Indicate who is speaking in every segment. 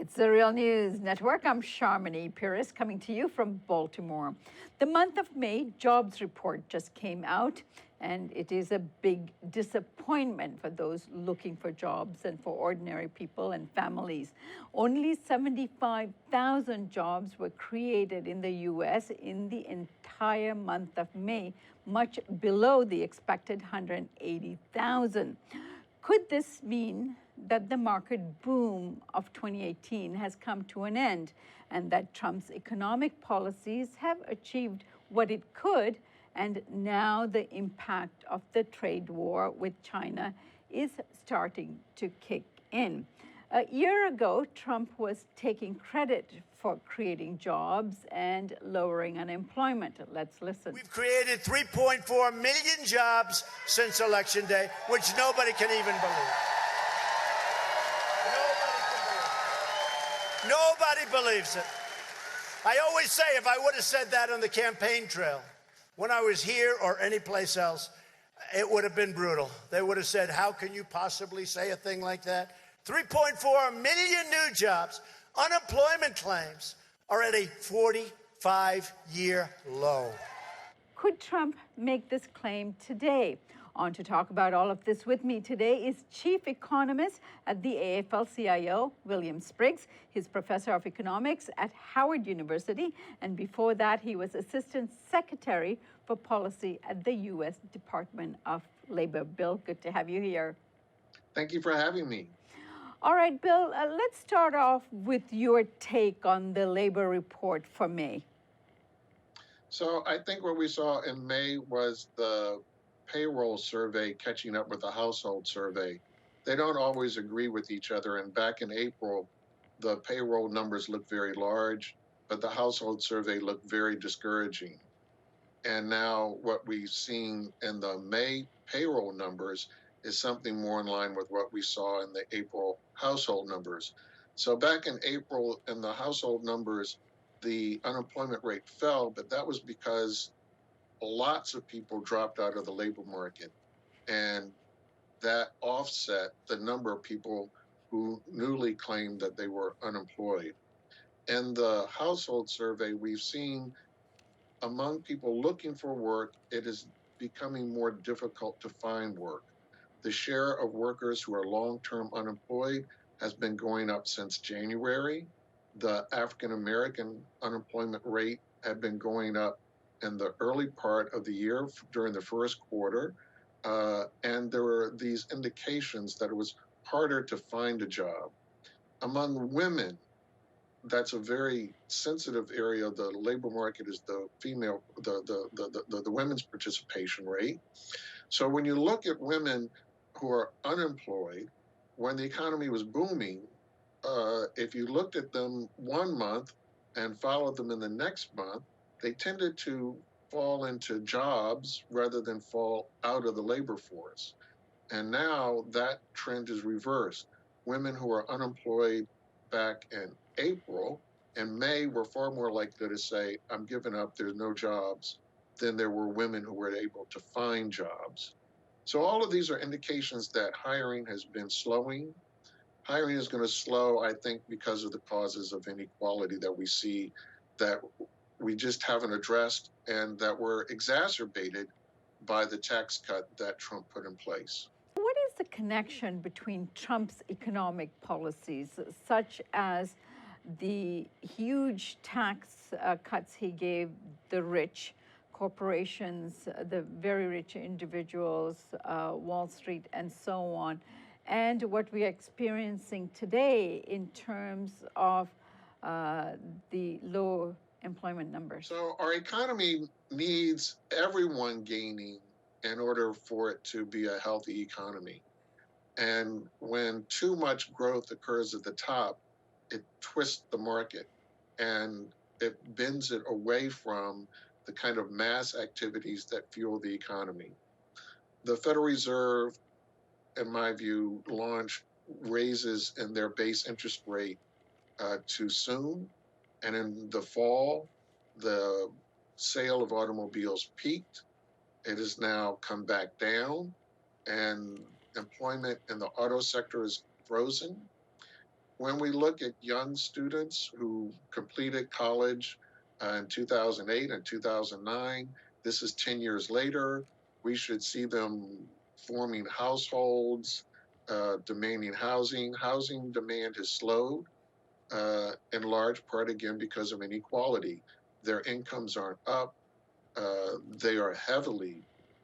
Speaker 1: It's the Real News Network. I'm Sharmini Pires coming to you from Baltimore. The month of May jobs report just came out, and it is a big disappointment for those looking for jobs and for ordinary people and families. Only 75,000 jobs were created in the U.S. in the entire month of May, much below the expected 180,000. Could this mean that the market boom of 2018 has come to an end and that Trump's economic policies have achieved what it could, and now the impact of the trade war with China is starting to kick in? A year ago, Trump was taking credit for creating jobs and lowering unemployment. Let's listen.
Speaker 2: We've created 3.4 million jobs since Election Day, which nobody can even believe. Nobody believes it. I always say, if I would have said that on the campaign trail, when I was here or anyplace else, it would have been brutal. They would have said, how can you possibly say a thing like that? 3.4 million new jobs. Unemployment claims are at a 45-year low.
Speaker 1: Could Trump make this claim today? On to talk about all of this with me today is Chief Economist at the AFL-CIO, William Spriggs. He's Professor of Economics at Howard University, and before that, he was Assistant Secretary for Policy at the U.S. Department of Labor. Bill, good to have you here.
Speaker 3: Thank you for having me.
Speaker 1: All right, Bill, let's start off with your take on the labor report for May.
Speaker 3: So I think what we saw in May was the payroll survey catching up with the household survey. They don't always agree with each other. And back in April, the payroll numbers looked very large, but the household survey looked very discouraging. And now what we've seen in the May payroll numbers is something more in line with what we saw in the April household numbers. So back in April, in the household numbers, the unemployment rate fell, but that was because lots of people dropped out of the labor market, and that offset the number of people who newly claimed that they were unemployed. In the household survey, we've seen among people looking for work, it is becoming more difficult to find work. The share of workers who are long-term unemployed has been going up since January. The African-American unemployment rate had been going up in the early part of the year during the first quarter. And there were these indications that it was harder to find a job. Among women, that's a very sensitive area of the labor market, is the female, the women's participation rate. So when you look at women who are unemployed, when the economy was booming, if you looked at them 1 month and followed them in the next month, they tended to fall into jobs rather than fall out of the labor force. And now that trend is reversed. Women who are unemployed back in April and May were far more likely to say, I'm giving up, there's no jobs, than there were women who were able to find jobs. So all of these are indications that hiring has been slowing. Hiring is going to slow, I think, because of the causes of inequality that we see, that we just haven't addressed and that were exacerbated by the tax cut that Trump put in place.
Speaker 1: What is the connection between Trump's economic policies, such as the huge tax cuts he gave the rich, corporations, the very rich individuals, Wall Street, and so on, and what we are experiencing today in terms of the low employment numbers?
Speaker 3: So our economy needs everyone gaining in order for it to be a healthy economy. And when too much growth occurs at the top, it twists the market and it bends it away from the kind of mass activities that fuel the economy. The Federal Reserve, in my view, launched raises in their base interest rate too soon. And in the fall, the sale of automobiles peaked. It has now come back down, and employment in the auto sector is frozen. when we look at young students who completed college in 2008 and 2009, this is 10 years later. We should see them forming households, demanding housing. Housing demand has slowed in large part, again, because of inequality. Their incomes aren't up. They are heavily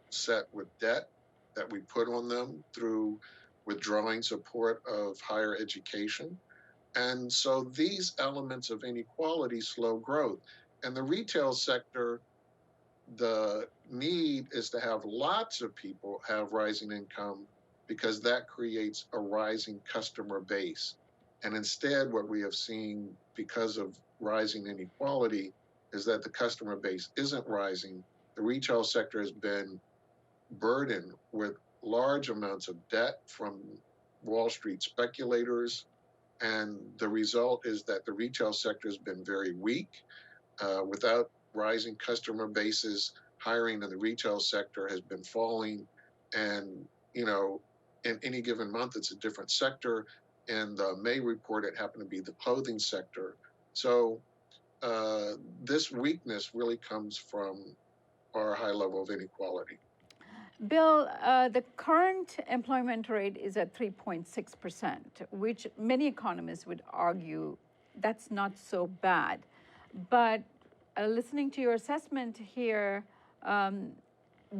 Speaker 3: set with debt that we put on them through withdrawing support of higher education. And so these elements of inequality slow growth. And the retail sector, the need is to have lots of people have rising income because that creates a rising customer base. And instead, what we have seen because of rising inequality is that the customer base isn't rising. The retail sector has been burdened with large amounts of debt from Wall Street speculators. And the result is that the retail sector has been very weak. Without rising customer bases, hiring in the retail sector has been falling. And, in any given month, it's a different sector. In the May report, it happened to be the clothing sector. So this weakness really comes from our high level of inequality.
Speaker 1: Bill, the current employment rate is at 3.6%, which many economists would argue that's not so bad. But listening to your assessment here,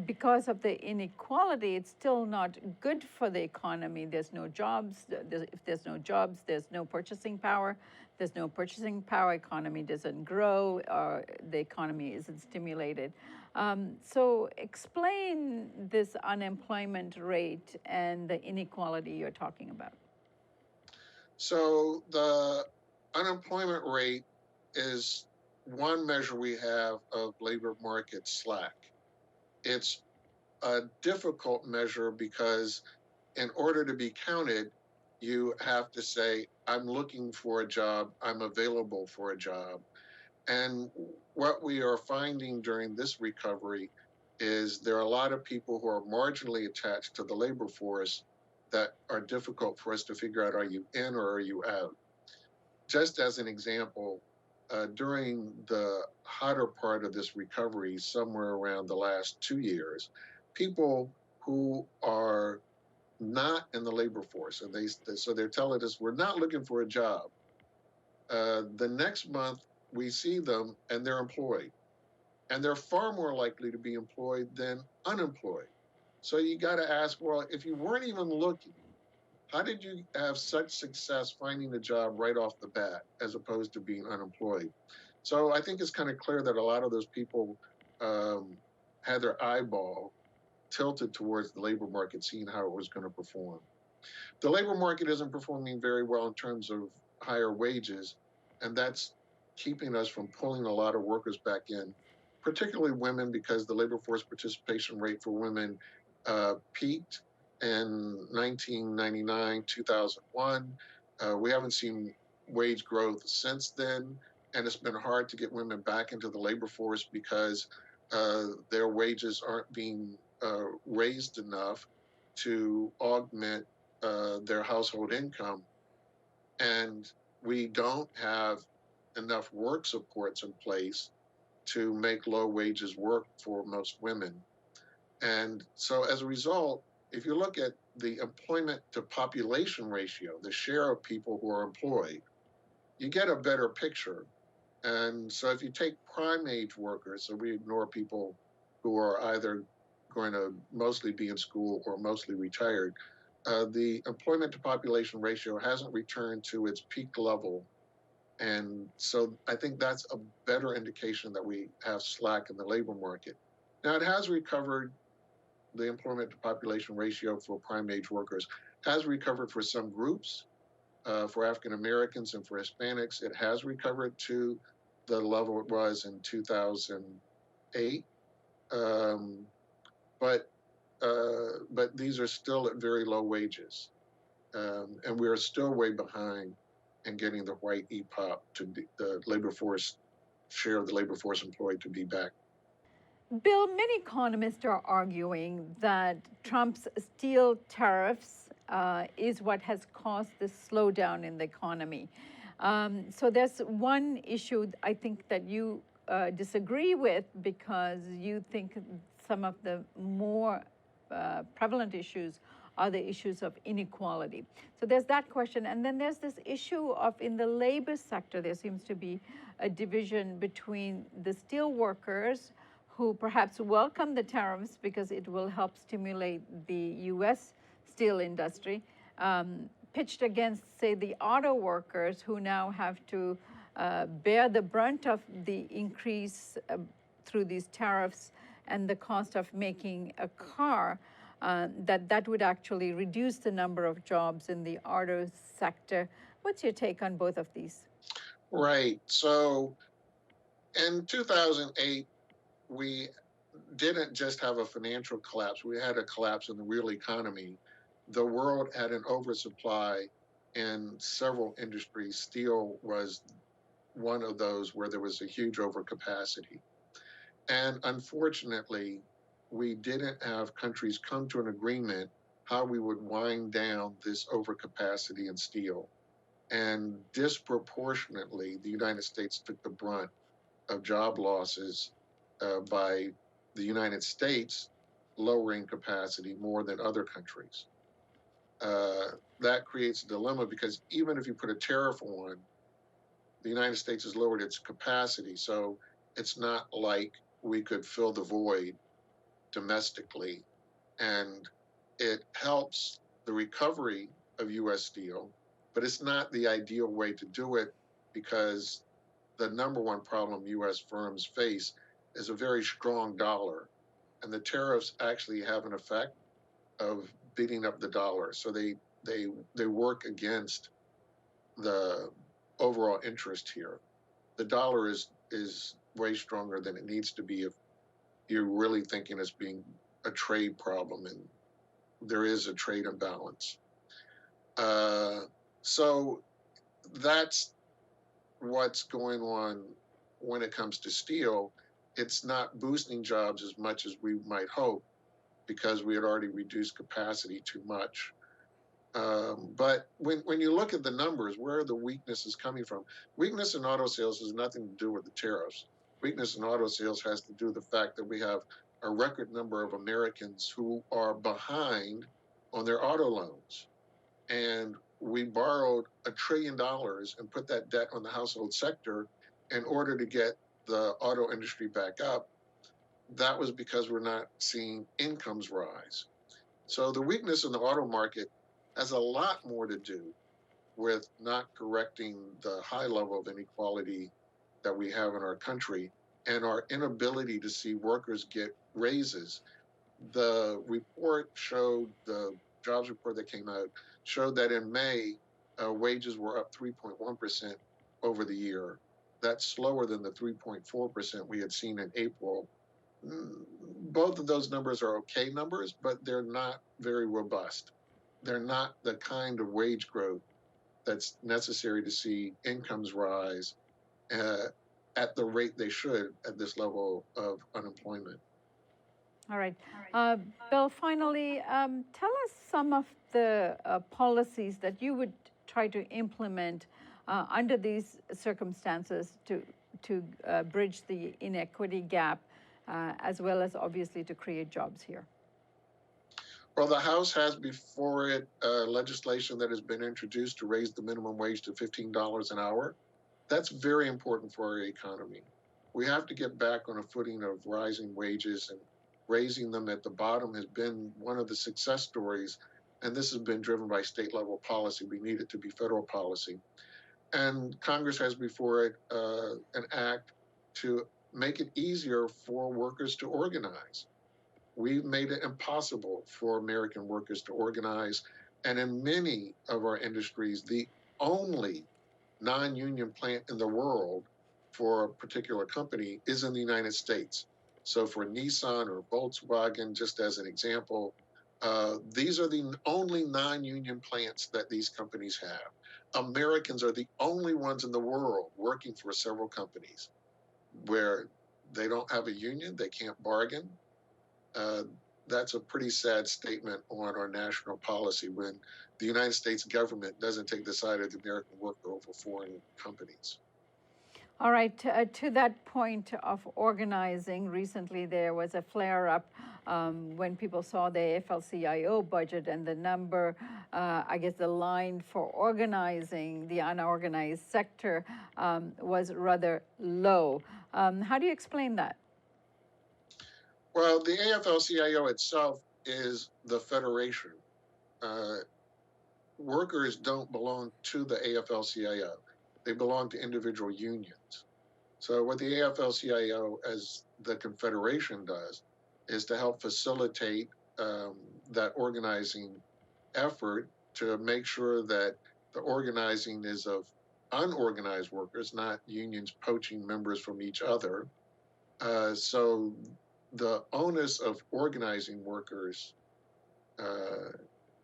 Speaker 1: because of the inequality, it's still not good for the economy. There's no jobs. If there's no jobs, there's no purchasing power. There's no purchasing power, economy doesn't grow, or the economy isn't stimulated. So explain this unemployment rate and the inequality you're talking about.
Speaker 3: So the unemployment rate is one measure we have of labor market slack. It's a difficult measure because in order to be counted, you have to say, I'm looking for a job, I'm available for a job. And what we are finding during this recovery is there are a lot of people who are marginally attached to the labor force that are difficult for us to figure out, are you in or are you out? Just as an example, during the hotter part of this recovery, somewhere around the last 2 years, people who are not in the labor force, and so they're telling us we're not looking for a job. The next month we see them and they're employed, and they're far more likely to be employed than unemployed. So you got to ask, well, if you weren't even looking, how did you have such success finding a job right off the bat as opposed to being unemployed? So I think it's kind of clear that a lot of those people had their eyeball tilted towards the labor market, seeing how it was going to perform. The labor market isn't performing very well in terms of higher wages, and that's keeping us from pulling a lot of workers back in, particularly women, because the labor force participation rate for women peaked in 1999, 2001. We haven't seen wage growth since then, and it's been hard to get women back into the labor force because their wages aren't being raised enough to augment their household income. And we don't have enough work supports in place to make low wages work for most women. And so as a result, if you look at the employment to population ratio, the share of people who are employed, you get a better picture. And so if you take prime age workers, so we ignore people who are either going to mostly be in school or mostly retired, the employment to population ratio hasn't returned to its peak level. And so I think that's a better indication that we have slack in the labor market. Now, it has recovered, the employment to population ratio for prime age workers has recovered for some groups. For African Americans and for Hispanics, it has recovered to the level it was in 2008. But these are still at very low wages. And we are still way behind in getting the white EPOP to be the labor force share of the labor force employed to be back.
Speaker 1: Bill, many economists are arguing that Trump's steel tariffs is what has caused this slowdown in the economy. So there's one issue I think that you disagree with, because you think some of the more prevalent issues are the issues of inequality. So there's that question. And then there's this issue of, in the labor sector, there seems to be a division between the steel workers, who perhaps welcome the tariffs because it will help stimulate the US steel industry, pitched against, say, the auto workers, who now have to bear the brunt of the increase through these tariffs and the cost of making a car. That would actually reduce the number of jobs in the auto sector. What's your take on both of these?
Speaker 3: Right. So in 2008, we didn't just have a financial collapse, we had a collapse in the real economy. The world had an oversupply in several industries. Steel was one of those where there was a huge overcapacity. And unfortunately, we didn't have countries come to an agreement how we would wind down this overcapacity in steel. And disproportionately, the United States took the brunt of job losses by the United States lowering capacity more than other countries. That creates a dilemma, because even if you put a tariff on, the United States has lowered its capacity. So it's not like we could fill the void domestically. And it helps the recovery of US steel, but it's not the ideal way to do it, because the number one problem US firms face is a very strong dollar. And the tariffs actually have an effect of beating up the dollar. So they work against the overall interest here. The dollar is way stronger than it needs to be if you're really thinking it's being a trade problem, and there is a trade imbalance. So that's what's going on when it comes to steel. It's not boosting jobs as much as we might hope, because we had already reduced capacity too much. But when you look at the numbers, where are the weaknesses coming from? Weakness in auto sales has nothing to do with the tariffs. Weakness in auto sales has to do with the fact that we have a record number of Americans who are behind on their auto loans. And we borrowed $1 trillion and put that debt on the household sector in order to get the auto industry back up. That was because we're not seeing incomes rise. So the weakness in the auto market has a lot more to do with not correcting the high level of inequality that we have in our country and our inability to see workers get raises. The report showed, the jobs report that came out showed that in May, wages were up 3.1% over the year. That's slower than the 3.4% we had seen in April. Both of those numbers are okay numbers, but they're not very robust. They're not the kind of wage growth that's necessary to see incomes rise at the rate they should at this level of unemployment.
Speaker 1: All right. Bill, finally, tell us some of the policies that you would try to implement under these circumstances to bridge the inequity gap, as well as obviously to create jobs here.
Speaker 3: Well, the House has before it legislation that has been introduced to raise the minimum wage to $15 an hour. That's very important for our economy. We have to get back on a footing of rising wages, and raising them at the bottom has been one of the success stories. And this has been driven by state level policy. We need it to be federal policy. And Congress has before it an act to make it easier for workers to organize. We've made it impossible for American workers to organize. And in many of our industries, the only non-union plant in the world for a particular company is in the United States. So for Nissan or Volkswagen, just as an example, these are the only non-union plants that these companies have. Americans are the only ones in the world working for several companies where they don't have a union, they can't bargain. that's a pretty sad statement on our national policy when the United States government doesn't take the side of the American worker over foreign companies.
Speaker 1: All right, to that point of organizing, recently there was a flare up when people saw the AFL-CIO budget and the number, I guess the line for organizing the unorganized sector was rather low. How do you explain that?
Speaker 3: Well, the AFL-CIO itself is the federation. Workers don't belong to the AFL-CIO. They belong to individual unions. So what the AFL-CIO as the confederation does is to help facilitate that organizing effort to make sure that the organizing is of unorganized workers, not unions poaching members from each other. So the onus of organizing workers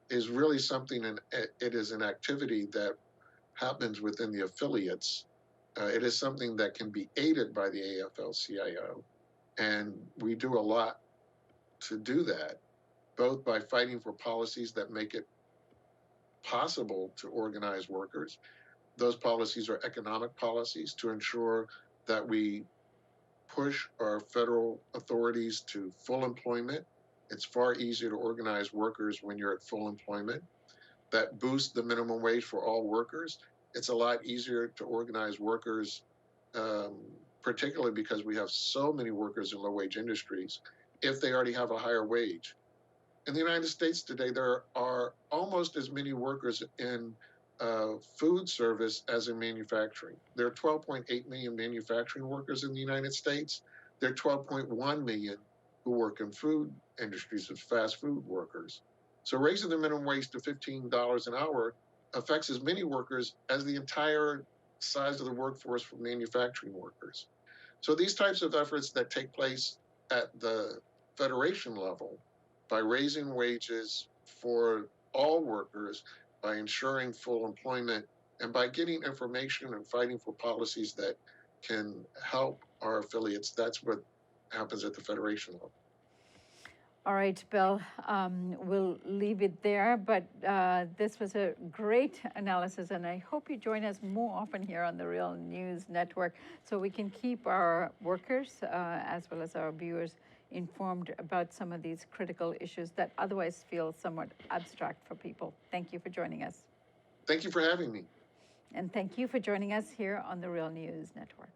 Speaker 3: is really something, and it is an activity that happens within the affiliates. It is something that can be aided by the AFL-CIO, and we do a lot to do that, both by fighting for policies that make it possible to organize workers. Those policies are economic policies to ensure that we push our federal authorities to full employment. It's far easier to organize workers when you're at full employment. That boosts the minimum wage for all workers. It's a lot easier to organize workers, particularly because we have so many workers in low-wage industries, if they already have a higher wage. In the United States today, there are almost as many workers in food service as in manufacturing. There are 12.8 million manufacturing workers in the United States. There are 12.1 million who work in food industries as fast food workers. So raising the minimum wage to $15 an hour affects as many workers as the entire size of the workforce for manufacturing workers. So these types of efforts that take place at the federation level, by raising wages for all workers, by ensuring full employment, and by getting information and fighting for policies that can help our affiliates, that's what happens at the federation level.
Speaker 1: All right, Bill, we'll leave it there, but this was a great analysis, and I hope you join us more often here on the Real News Network so we can keep our workers as well as our viewers informed about some of these critical issues that otherwise feel somewhat abstract for people. Thank you for joining us.
Speaker 3: Thank you for having me.
Speaker 1: And thank you for joining us here on the Real News Network.